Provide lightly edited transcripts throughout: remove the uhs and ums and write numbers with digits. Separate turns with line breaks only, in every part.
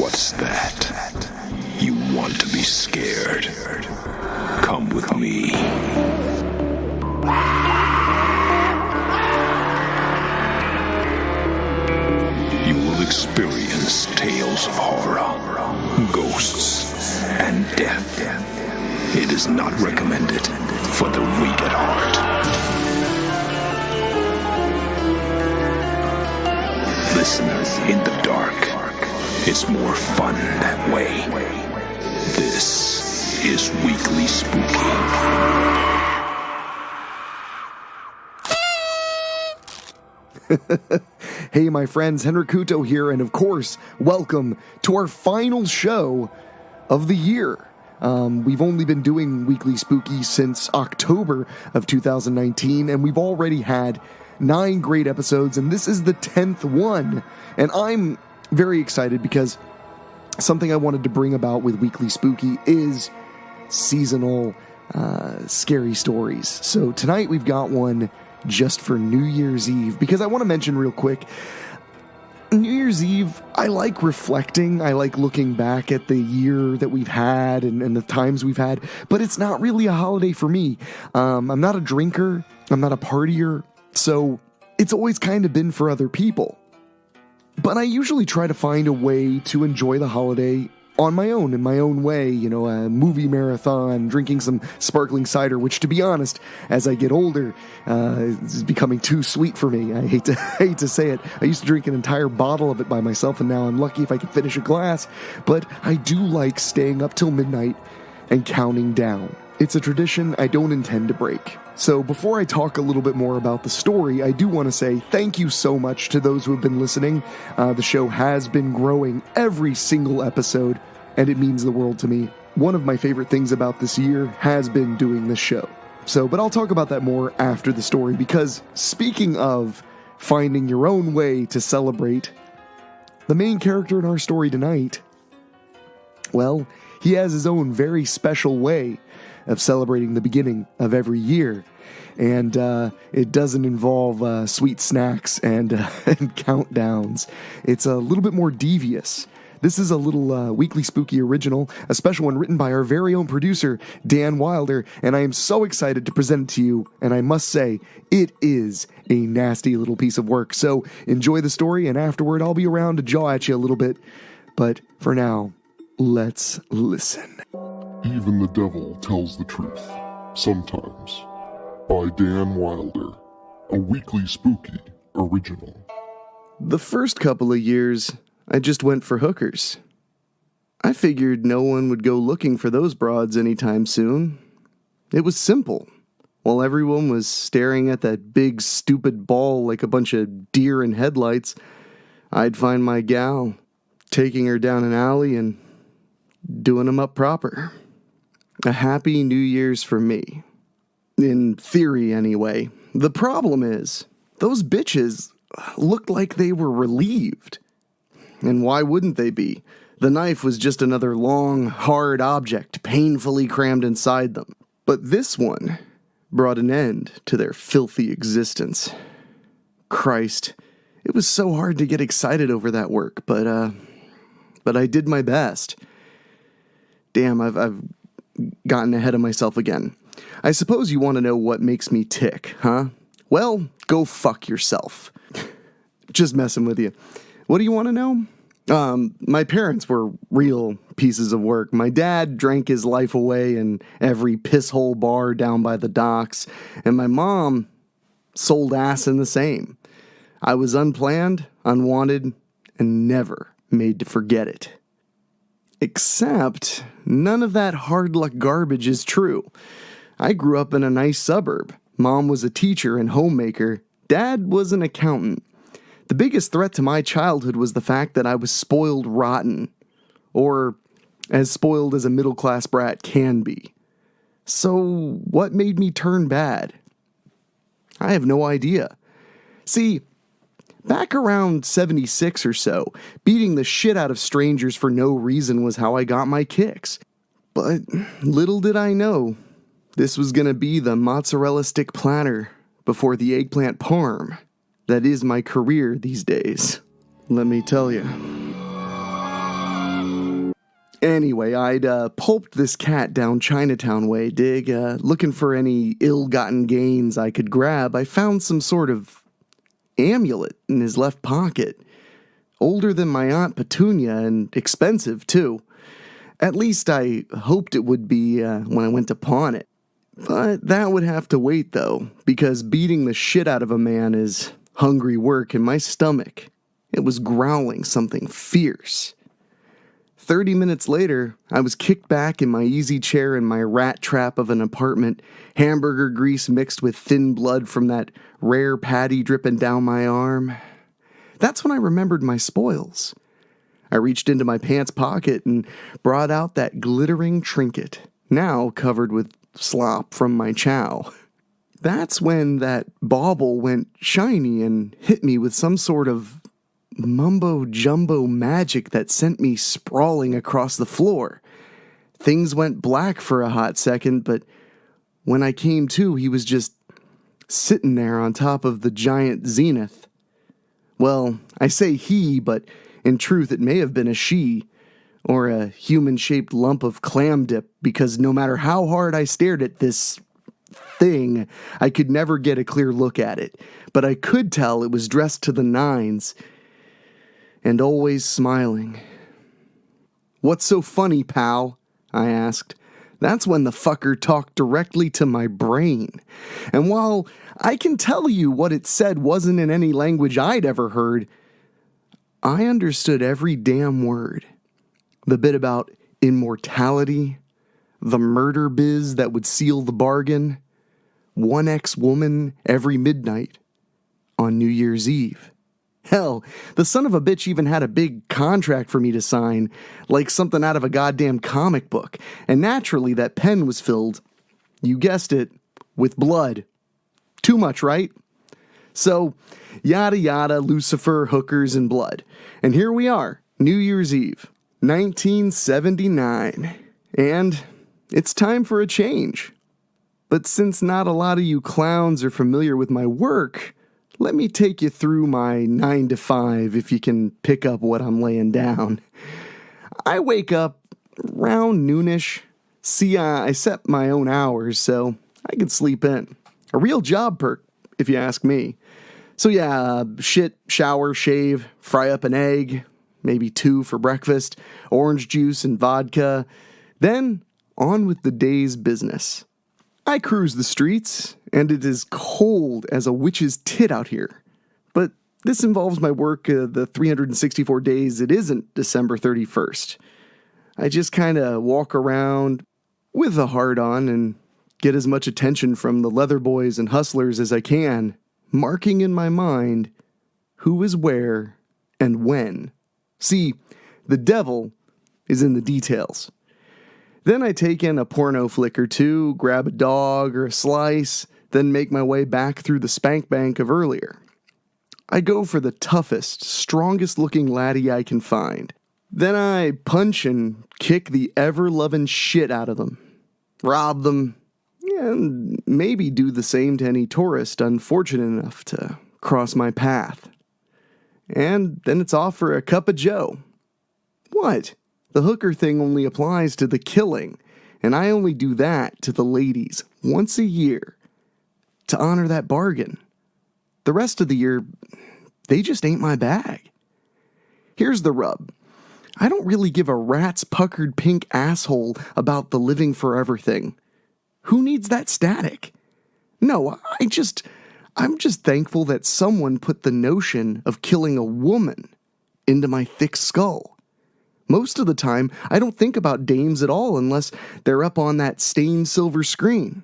What's that? You want to be scared? Come with me. You will experience tales of horror, ghosts, and death. It is not recommended for the weak at heart. Listen in the dark. It's more fun that way. This is Weekly Spooky.
Hey, my friends, Henricuto here, and of course, welcome to our final show of the year. We've only been doing Weekly Spooky since October of 2019, and we've already had 9 great episodes, and this is the 10th one. And I'm very excited because something I wanted to bring about with Weekly Spooky is seasonal scary stories. So tonight we've got one just for New Year's Eve, because I want to mention real quick, New Year's Eve, I like reflecting, I like looking back at the year that we've had and the times we've had, but it's not really a holiday for me. I'm not a drinker, I'm not a partier, so it's always kind of been for other people. But I usually try to find a way to enjoy the holiday on my own, in my own way, you know, a movie marathon, drinking some sparkling cider, which, to be honest, as I get older, is becoming too sweet for me. I hate to say it. I used to drink an entire bottle of it by myself, and now I'm lucky if I can finish a glass. But I do like staying up till midnight and counting down. It's a tradition I don't intend to break. So before I talk a little bit more about the story, I do want to say thank you so much to those who have been listening. The show has been growing every single episode, and it means the world to me. One of my favorite things about this year has been doing this show. But I'll talk about that more after the story, because speaking of finding your own way to celebrate, the main character in our story tonight, well, he has his own very special way of celebrating the beginning of every year. And it doesn't involve sweet snacks and countdowns. It's a little bit more devious. This is a little Weekly Spooky original, a special one written by our very own producer, Dan Wilder, and I am so excited to present it to you, and I must say, it is a nasty little piece of work. So enjoy the story, and afterward I'll be around to jaw at you a little bit. But for now, let's listen.
Even the Devil Tells the Truth, Sometimes, by Dan Wilder, a Weekly Spooky original.
The first couple of years, I just went for hookers. I figured no one would go looking for those broads anytime soon. It was simple. While everyone was staring at that big, stupid ball like a bunch of deer in headlights, I'd find my gal, taking her down an alley and doing them up proper. A happy New Year's for me. In theory, anyway. The problem is, those bitches looked like they were relieved. And why wouldn't they be? The knife was just another long, hard object painfully crammed inside them. But this one brought an end to their filthy existence. Christ, it was so hard to get excited over that work, but I did my best. Damn, I've gotten ahead of myself again. I suppose you want to know what makes me tick, huh? Well, go fuck yourself. Just messing with you. What do you want to know? My parents were real pieces of work. My dad drank his life away in every pisshole bar down by the docks, and my mom sold ass in the same. I was unplanned, unwanted, and never made to forget it. Except, none of that hard luck garbage is true. I grew up in a nice suburb. Mom was a teacher and homemaker. Dad was an accountant. The biggest threat to my childhood was the fact that I was spoiled rotten. Or as spoiled as a middle-class brat can be. So, what made me turn bad? I have no idea. See, back around 76 or so, beating the shit out of strangers for no reason was how I got my kicks. But little did I know, this was gonna be the mozzarella stick platter before the eggplant parm that is my career these days. Let me tell you. Anyway, I'd pulped this cat down Chinatown way, dig, looking for any ill-gotten gains I could grab. I found some sort of amulet in his left pocket. Older than my Aunt Petunia and expensive, too. At least I hoped it would be when I went to pawn it. But that would have to wait, though, because beating the shit out of a man is hungry work, and my stomach, it was growling something fierce. 30 minutes later, I was kicked back in my easy chair in my rat trap of an apartment, hamburger grease mixed with thin blood from that rare patty dripping down my arm. That's when I remembered my spoils. I reached into my pants pocket and brought out that glittering trinket, now covered with slop from my chow. That's when that bauble went shiny and hit me with some sort of mumbo-jumbo magic that sent me sprawling across the floor. Things went black for a hot second, but when I came to, he was just sitting there on top of the giant zenith. Well, I say he, but in truth it may have been a she, or a human-shaped lump of clam dip, because no matter how hard I stared at this thing, I could never get a clear look at it. But I could tell it was dressed to the nines, and always smiling. "What's so funny, pal?" I asked. That's when the fucker talked directly to my brain. And while I can tell you what it said wasn't in any language I'd ever heard, I understood every damn word. The bit about immortality, the murder biz that would seal the bargain, one ex-woman every midnight on New Year's Eve. Hell, the son of a bitch even had a big contract for me to sign, like something out of a goddamn comic book. And naturally, that pen was filled, you guessed it, with blood. Too much, right? So, yada yada, Lucifer, hookers, and blood. And here we are, New Year's Eve, 1979. And it's time for a change. But since not a lot of you clowns are familiar with my work, let me take you through my 9 to 5 if you can pick up what I'm laying down. I wake up around noonish. See, I set my own hours, so I can sleep in. A real job perk, if you ask me. So yeah, shit, shower, shave, fry up an egg, maybe 2 for breakfast, orange juice and vodka. Then, on with the day's business. I cruise the streets, and it is cold as a witch's tit out here. But this involves my work the 364 days it isn't December 31st. I just kind of walk around with a heart on and get as much attention from the leather boys and hustlers as I can, marking in my mind who is where and when. See, the devil is in the details. Then I take in a porno flick or two, grab a dog or a slice, then make my way back through the spank bank of earlier. I go for the toughest, strongest-looking laddie I can find. Then I punch and kick the ever-loving shit out of them, rob them, and maybe do the same to any tourist unfortunate enough to cross my path. And then it's off for a cup of joe. What? The hooker thing only applies to the killing, and I only do that to the ladies once a year to honor that bargain. The rest of the year, they just ain't my bag. Here's the rub. I don't really give a rat's puckered pink asshole about the living forever thing. Who needs that static? No, I'm just thankful that someone put the notion of killing a woman into my thick skull. Most of the time, I don't think about dames at all unless they're up on that stained silver screen.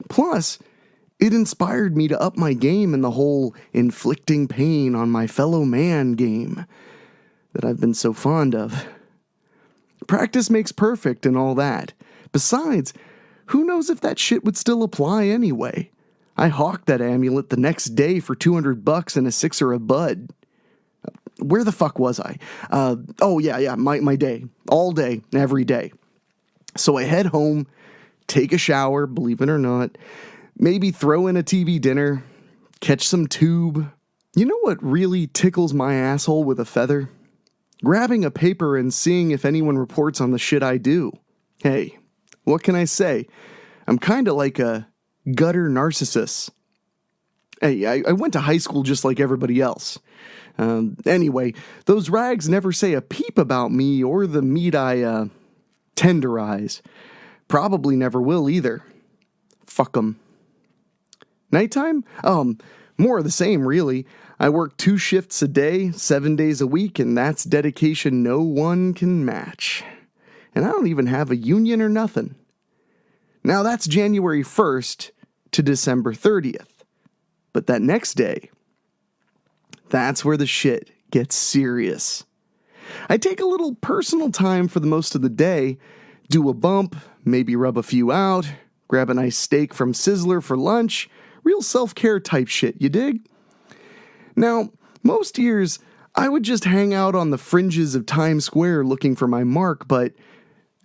Plus, it inspired me to up my game in the whole inflicting pain on my fellow man game that I've been so fond of. Practice makes perfect and all that. Besides, who knows if that shit would still apply anyway? I hawked that amulet the next day for $200 and a sixer of bud. Where the fuck was I? My day. All day, every day. So I head home, take a shower, believe it or not, maybe throw in a TV dinner, catch some tube. You know what really tickles my asshole with a feather? grabbing a paper and seeing if anyone reports on the shit I do. Hey, what can I say? I'm kinda like a gutter narcissist. Hey, I went to high school just like everybody else. Anyway, those rags never say a peep about me or the meat I, tenderize. Probably never will either. Fuck 'em. Nighttime? More of the same, really. I work 2 shifts a day, 7 days a week, and that's dedication no one can match. And I don't even have a union or nothing. Now that's January 1st to December 30th. But that next day, that's where the shit gets serious. I take a little personal time for the most of the day, do a bump, maybe rub a few out, grab a nice steak from Sizzler for lunch, real self-care type shit, you dig? Now, most years, I would just hang out on the fringes of Times Square looking for my mark, but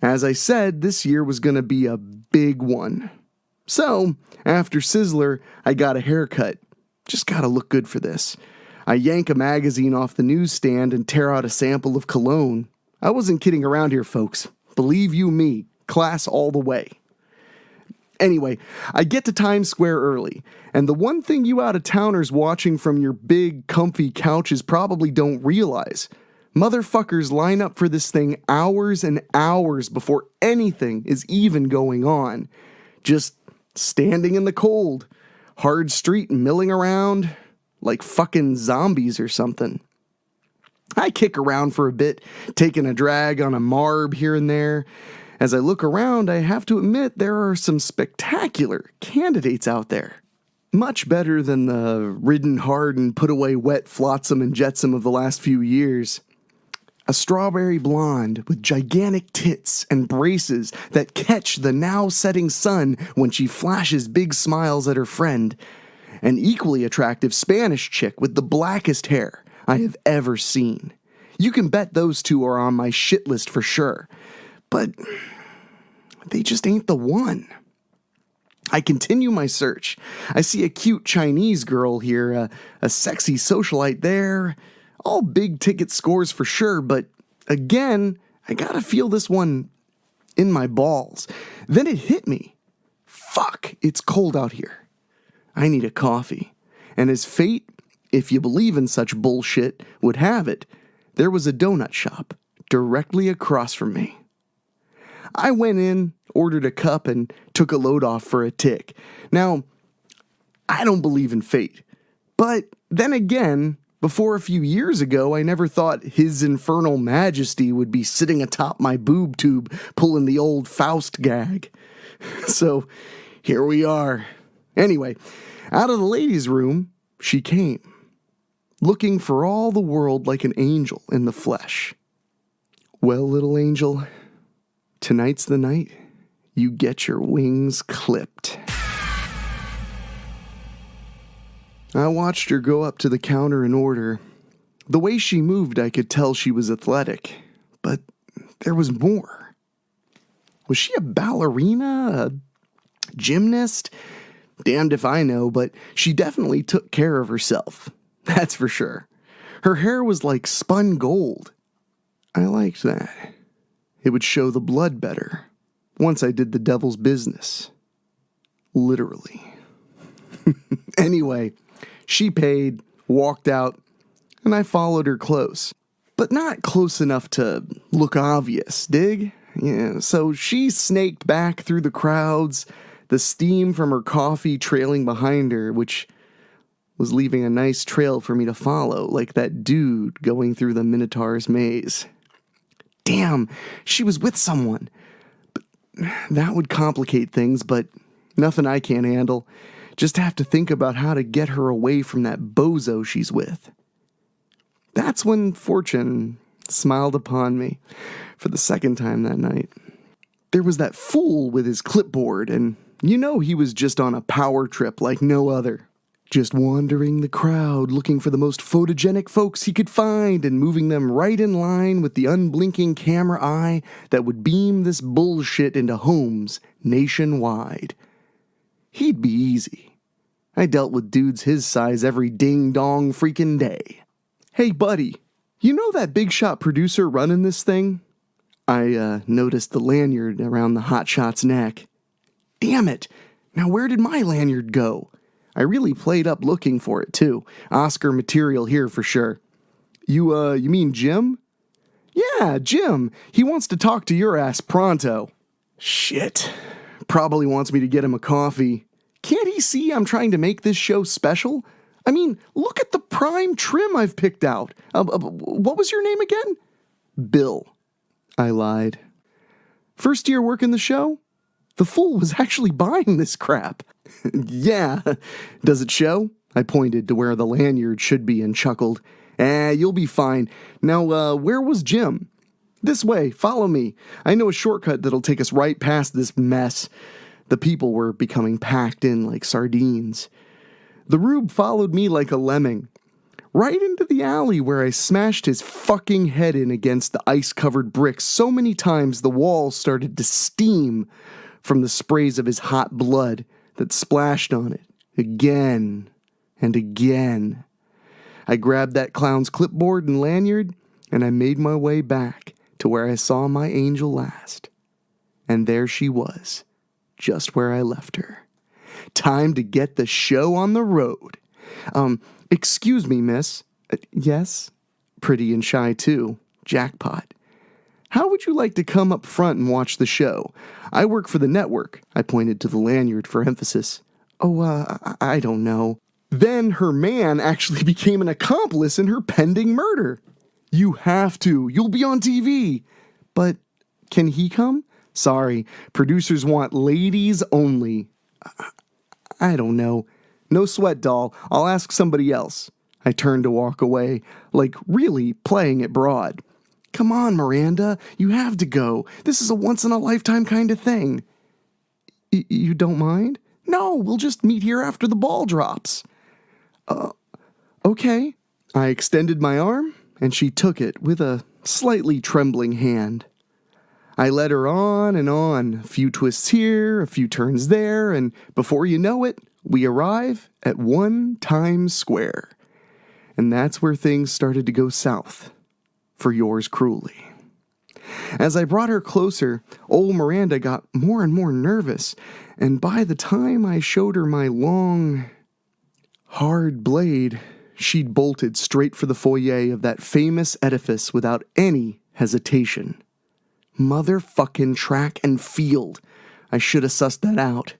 as I said, this year was gonna be a big one. So, after Sizzler, I got a haircut. Just gotta look good for this. I yank a magazine off the newsstand and tear out a sample of cologne. I wasn't kidding around here, folks. Believe you me, class all the way. Anyway, I get to Times Square early, and the one thing you out-of-towners watching from your big, comfy couches probably don't realize, motherfuckers line up for this thing hours and hours before anything is even going on. Just standing in the cold, hard street milling around like fucking zombies or something. I kick around for a bit, taking a drag on a marb here and there. As I look around, I have to admit there are some spectacular candidates out there. Much better than the ridden hard and put away wet flotsam and jetsam of the last few years. A strawberry blonde with gigantic tits and braces that catch the now setting sun when she flashes big smiles at her friend. An equally attractive Spanish chick with the blackest hair I have ever seen. You can bet those two are on my shit list for sure. But they just ain't the one. I continue my search. I see a cute Chinese girl here, a sexy socialite there. All big ticket scores for sure, but again, I gotta feel this one in my balls. Then it hit me. Fuck, it's cold out here. I need a coffee. And as fate, if you believe in such bullshit, would have it, there was a donut shop directly across from me. I went in, ordered a cup, and took a load off for a tick. Now, I don't believe in fate. But then again, before a few years ago, I never thought His Infernal Majesty would be sitting atop my boob tube pulling the old Faust gag. So, here we are. Anyway, out of the ladies' room, she came, looking for all the world like an angel in the flesh. Well, little angel, tonight's the night you get your wings clipped. I watched her go up to the counter and order. The way she moved, I could tell she was athletic, but there was more. Was she a ballerina? A gymnast? Damned if I know, but she definitely took care of herself. That's for sure. Her hair was like spun gold. I liked that. It would show the blood better once I did the devil's business. Literally. Anyway, she paid, walked out, and I followed her close. But not close enough to look obvious, dig? Yeah, so she snaked back through the crowds, the steam from her coffee trailing behind her, which was leaving a nice trail for me to follow, like that dude going through the Minotaur's maze. Damn, she was with someone. But that would complicate things, but nothing I can't handle. Just have to think about how to get her away from that bozo she's with. That's when fortune smiled upon me for the second time that night. There was that fool with his clipboard, and you know he was just on a power trip like no other. Just wandering the crowd, looking for the most photogenic folks he could find and moving them right in line with the unblinking camera eye that would beam this bullshit into homes nationwide. He'd be easy. I dealt with dudes his size every ding-dong freaking day. Hey, buddy, You know that big shot producer running this thing? I noticed the lanyard around the hotshot's neck. Damn it! Now where did my lanyard go? I really played up looking for it, too. Oscar material here for sure. You mean Jim? Yeah, Jim. He wants to talk to your ass pronto. Shit. Probably wants me to get him a coffee. Can't he see I'm trying to make this show special? I mean, look at the prime trim I've picked out. What was your name again? Bill. I lied. First year working the show? The fool was actually buying this crap. Yeah. Does it show? I pointed to where the lanyard should be and chuckled. You'll be fine. Now, where was Jim? This way, follow me. I know a shortcut that'll take us right past this mess. The people were becoming packed in like sardines. The rube followed me like a lemming, right into the alley where I smashed his fucking head in against the ice-covered bricks so many times the walls started to steam from the sprays of his hot blood that splashed on it again and again. I grabbed that clown's clipboard and lanyard, and I made my way back to where I saw my angel last. And there she was, just where I left her. Time to get the show on the road. Excuse me, miss. Yes? Pretty and shy, too. Jackpot. How would you like to come up front and watch the show? I work for the network. I pointed to the lanyard for emphasis. I don't know. Then her man actually became an accomplice in her pending murder. You have to. You'll be on TV. But can he come? Sorry, producers want ladies only. I don't know. No sweat, doll. I'll ask somebody else. I turned to walk away, like really playing it broad. Come on, Miranda. You have to go. This is a once-in-a-lifetime kind of thing. You don't mind? No, we'll just meet here after the ball drops. Okay. I extended my arm, and she took it with a slightly trembling hand. I led her on and on, a few twists here, a few turns there, and before you know it, we arrive at 1 Times Square. And that's where things started to go south, for yours cruelly. As I brought her closer, old Miranda got more and more nervous, and by the time I showed her my long, hard blade, she'd bolted straight for the foyer of that famous edifice without any hesitation. Motherfucking track and field. I should have sussed that out.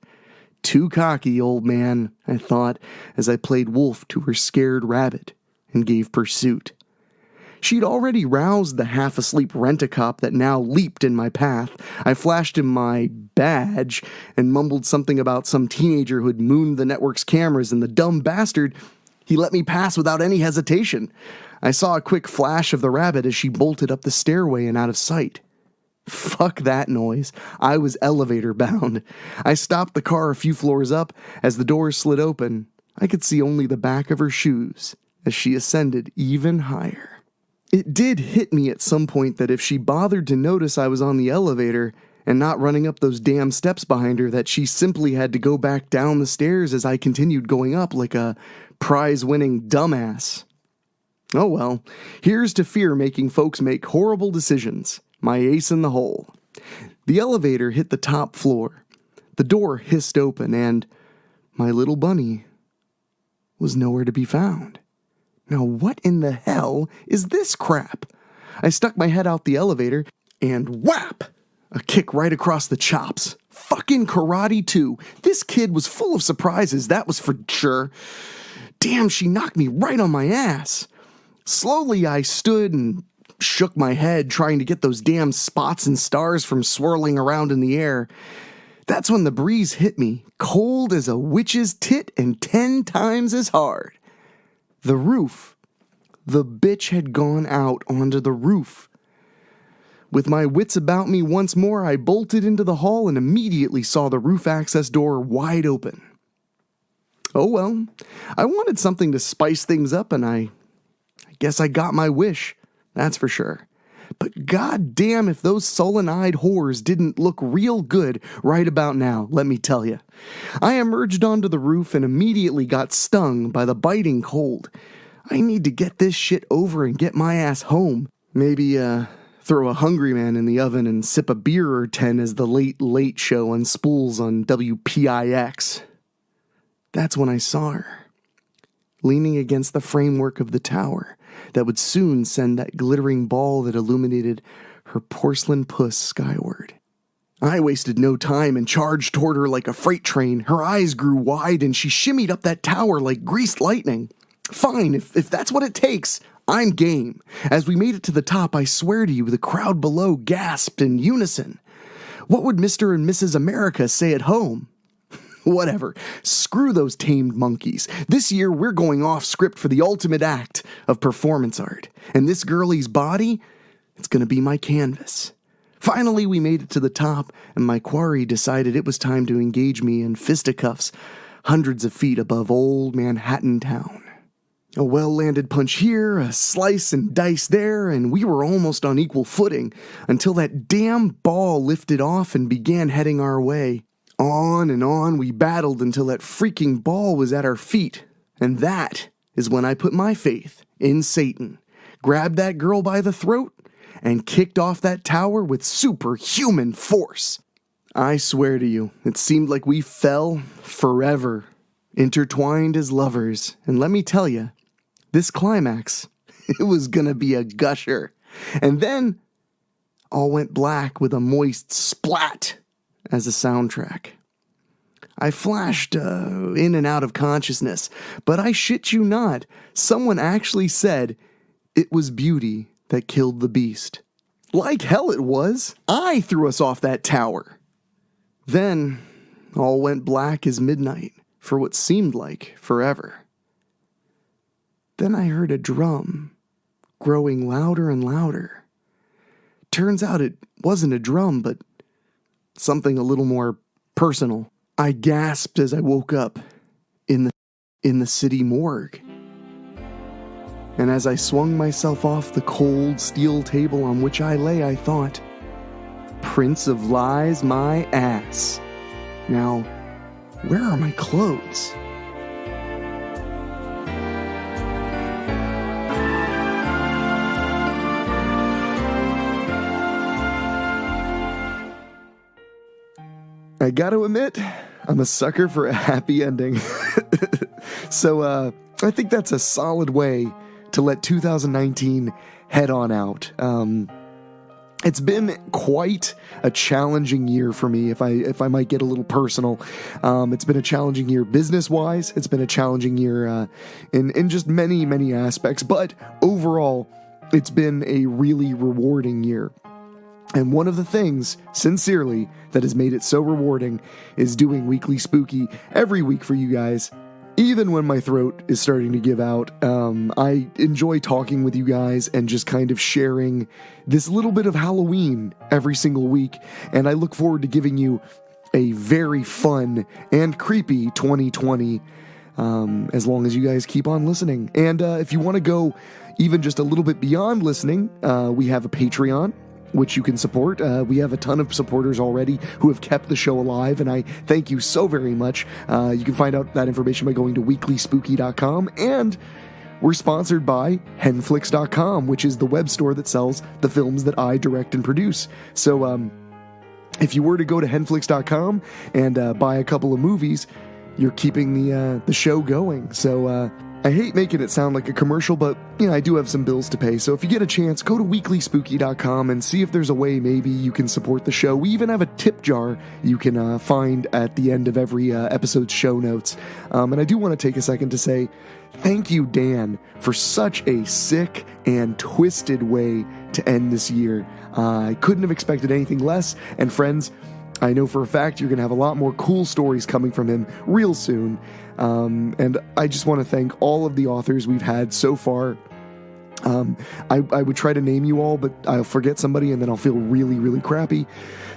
Too cocky, old man, I thought, as I played wolf to her scared rabbit and gave pursuit. She'd already roused the half-asleep rent-a-cop that now leaped in my path. I flashed him my badge and mumbled something about some teenager who'd mooned the network's cameras, and the dumb bastard, he let me pass without any hesitation. I saw a quick flash of the rabbit as she bolted up the stairway and out of sight. Fuck that noise. I was elevator bound. I stopped the car a few floors up. As the doors slid open, I could see only the back of her shoes as she ascended even higher. It did hit me at some point that if she bothered to notice I was on the elevator and not running up those damn steps behind her, that she simply had to go back down the stairs as I continued going up like a prize-winning dumbass. Oh well, here's to fear making folks make horrible decisions. My ace in the hole. The elevator hit the top floor. The door hissed open, and my little bunny was nowhere to be found. Now what in the hell is this crap? I stuck my head out the elevator, and whap! A kick right across the chops. Fucking karate too. This kid was full of surprises, that was for sure. Damn, she knocked me right on my ass. Slowly I stood and shook my head, trying to get those damn spots and stars from swirling around in the air. That's when the breeze hit me, cold as a witch's tit and 10 times as hard. The roof. The bitch had gone out onto the roof. With my wits about me once more, I bolted into the hall and immediately saw the roof access door wide open. Oh well, I wanted something to spice things up, and I guess I got my wish. That's for sure. But goddamn if those sullen-eyed whores didn't look real good right about now, let me tell you. I emerged onto the roof and immediately got stung by the biting cold. I need to get this shit over and get my ass home. Maybe, throw a Hungry Man in the oven and sip a beer or 10 as the Late Late Show unspools on WPIX. That's when I saw her, leaning against the framework of the tower that would soon send that glittering ball that illuminated her porcelain puss skyward. I wasted no time and charged toward her like a freight train. Her eyes grew wide and she shimmied up that tower like greased lightning. Fine, if that's what it takes, I'm game. As we made it to the top, I swear to you, the crowd below gasped in unison. What would Mr. and Mrs. America say at home? Whatever. Screw those tamed monkeys. This year, we're going off script for the ultimate act of performance art. And this girlie's body, it's going to be my canvas. Finally, we made it to the top, and my quarry decided it was time to engage me in fisticuffs hundreds of feet above old Manhattan town. A well-landed punch here, a slice and dice there, and we were almost on equal footing until that damn ball lifted off and began heading our way. On and on we battled until that freaking ball was at our feet. And that is when I put my faith in Satan, grabbed that girl by the throat, and kicked off that tower with superhuman force. I swear to you, it seemed like we fell forever, intertwined as lovers. And let me tell you, this climax, it was gonna be a gusher. And then all went black with a moist splat as a soundtrack. I flashed in and out of consciousness, but I shit you not, someone actually said it was beauty that killed the beast. Like hell it was. I threw us off that tower. Then all went black as midnight for what seemed like forever. Then I heard a drum growing louder and louder. Turns out it wasn't a drum, but something a little more personal. I gasped as I woke up in the city morgue. And as I swung myself off the cold steel table on which I lay, I thought, Prince of Lies, my ass. Now, where are my clothes? I gotta admit, I'm a sucker for a happy ending. So, I think that's a solid way to let 2019 head on out. It's been quite a challenging year for me, if I might get a little personal. It's been a challenging year business-wise. It's been a challenging year in just many, many aspects. But overall, it's been a really rewarding year. And one of the things, sincerely, that has made it so rewarding is doing Weekly Spooky every week for you guys. Even when my throat is starting to give out, I enjoy talking with you guys and just kind of sharing this little bit of Halloween every single week. And I look forward to giving you a very fun and creepy 2020, as long as you guys keep on listening. And if you want to go even just a little bit beyond listening, we have a Patreon, which you can support. We have a ton of supporters already who have kept the show alive, and I thank you so very much. You can find out that information by going to weeklyspooky.com, and we're sponsored by henflix.com, which is the web store that sells the films that I direct and produce. So if you were to go to henflix.com and buy a couple of movies, you're keeping the show going. So I hate making it sound like a commercial, but, I do have some bills to pay. So if you get a chance, go to weeklyspooky.com and see if there's a way maybe you can support the show. We even have a tip jar you can find at the end of every episode's show notes. And I do want to take a second to say thank you, Dan, for such a sick and twisted way to end this year. I couldn't have expected anything less. And friends, I know for a fact you're going to have a lot more cool stories coming from him real soon. And I just want to thank all of the authors we've had so far. I would try to name you all, but I'll forget somebody and then I'll feel really, really crappy.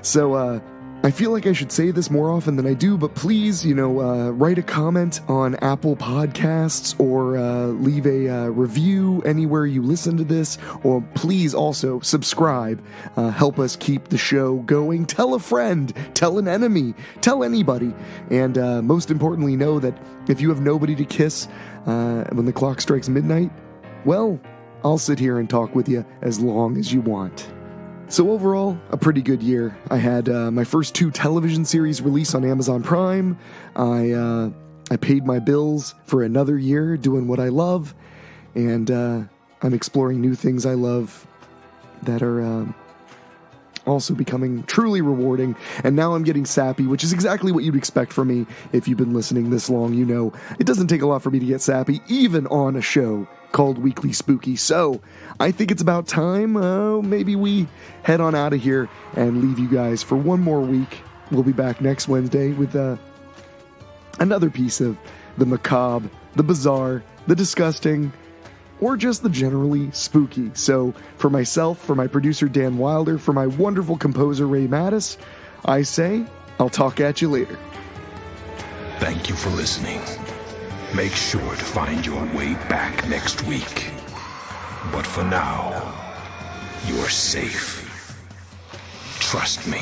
So, I feel like I should say this more often than I do, but please, write a comment on Apple Podcasts or leave a review anywhere you listen to this, or please also subscribe. Help us keep the show going. Tell a friend, tell an enemy, tell anybody, and most importantly, know that if you have nobody to kiss when the clock strikes midnight, well, I'll sit here and talk with you as long as you want. So overall, a pretty good year. I had my first 2 television series release on Amazon Prime. I paid my bills for another year doing what I love, and I'm exploring new things I love that are also becoming truly rewarding. And now I'm getting sappy, which is exactly what you'd expect from me if you've been listening this long. You know, it doesn't take a lot for me to get sappy, even on a show called Weekly Spooky. So I think it's about time maybe we head on out of here and leave you guys for one more week. We'll be back next Wednesday with another piece of the macabre, the bizarre, the disgusting, or just the generally spooky. So for myself, for my producer Dan Wilder, for my wonderful composer Ray Mattis, I say I'll talk at you later.
Thank you for listening. Make sure to find your way back next week. But for now, you're safe. Trust me.